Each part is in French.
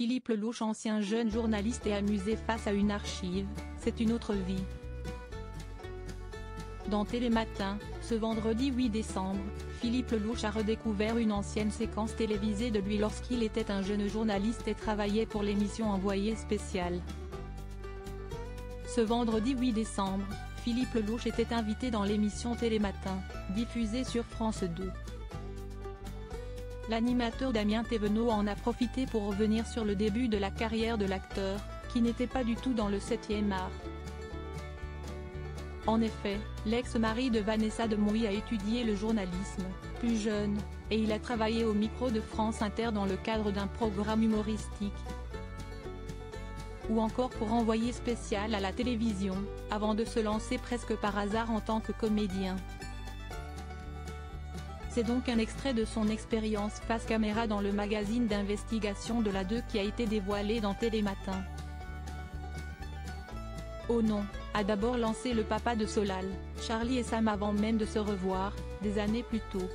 Philippe Lelouch, ancien jeune journaliste et amusé face à une archive, c'est une autre vie. Dans Télématin, ce vendredi 8 décembre, Philippe Lelouch a redécouvert une ancienne séquence télévisée de lui lorsqu'il était un jeune journaliste et travaillait pour l'émission Envoyé spécial. Ce vendredi 8 décembre, Philippe Lelouch était invité dans l'émission Télématin, diffusée sur France 2. L'animateur Damien Thévenot en a profité pour revenir sur le début de la carrière de l'acteur, qui n'était pas du tout dans le 7e art. En effet, l'ex-mari de Vanessa Demouy a étudié le journalisme, plus jeune, et il a travaillé au micro de France Inter dans le cadre d'un programme humoristique, ou encore pour Envoyé spécial à la télévision, avant de se lancer presque par hasard en tant que comédien. C'est donc un extrait de son expérience face caméra dans le magazine d'investigation de la 2 qui a été dévoilé dans Télématin. Oh non, a d'abord lancé le papa de Solal, Charlie et Sam avant même de se revoir, des années plus tôt.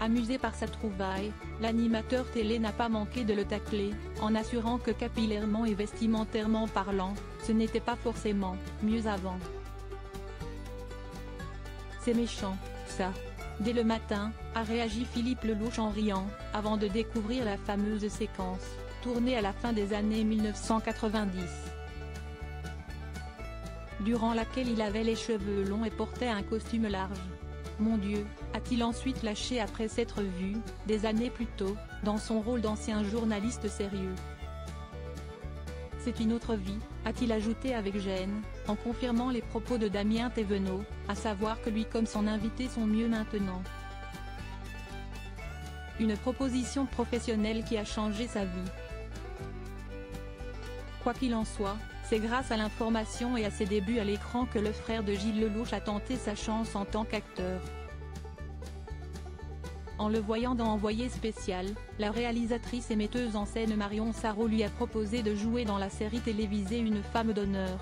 Amusé par sa trouvaille, l'animateur télé n'a pas manqué de le tacler, en assurant que capillairement et vestimentairement parlant, ce n'était pas forcément mieux avant. C'est méchant, ça. Dès le matin, a réagi Philippe Lelouch en riant, avant de découvrir la fameuse séquence, tournée à la fin des années 1990. Durant laquelle il avait les cheveux longs et portait un costume large. Mon Dieu, a-t-il ensuite lâché après s'être vu, des années plus tôt, dans son rôle d'ancien journaliste sérieux. C'est une autre vie, a-t-il ajouté avec gêne, en confirmant les propos de Damien Thévenot, à savoir que lui comme son invité sont mieux maintenant. Une proposition professionnelle qui a changé sa vie. Quoi qu'il en soit, c'est grâce à l'information et à ses débuts à l'écran que le frère de Gilles Lelouch a tenté sa chance en tant qu'acteur. En le voyant dans Envoyé spécial, la réalisatrice et metteuse en scène Marion Sarraud lui a proposé de jouer dans la série télévisée Une femme d'honneur.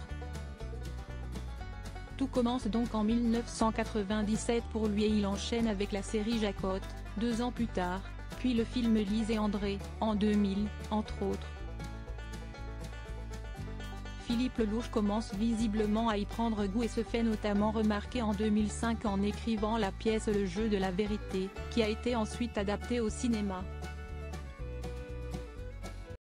Tout commence donc en 1997 pour lui et il enchaîne avec la série Jacotte, 2 ans plus tard, puis le film Lise et André, en 2000, entre autres. Philippe Lelouch commence visiblement à y prendre goût et se fait notamment remarquer en 2005 en écrivant la pièce Le jeu de la vérité, qui a été ensuite adaptée au cinéma.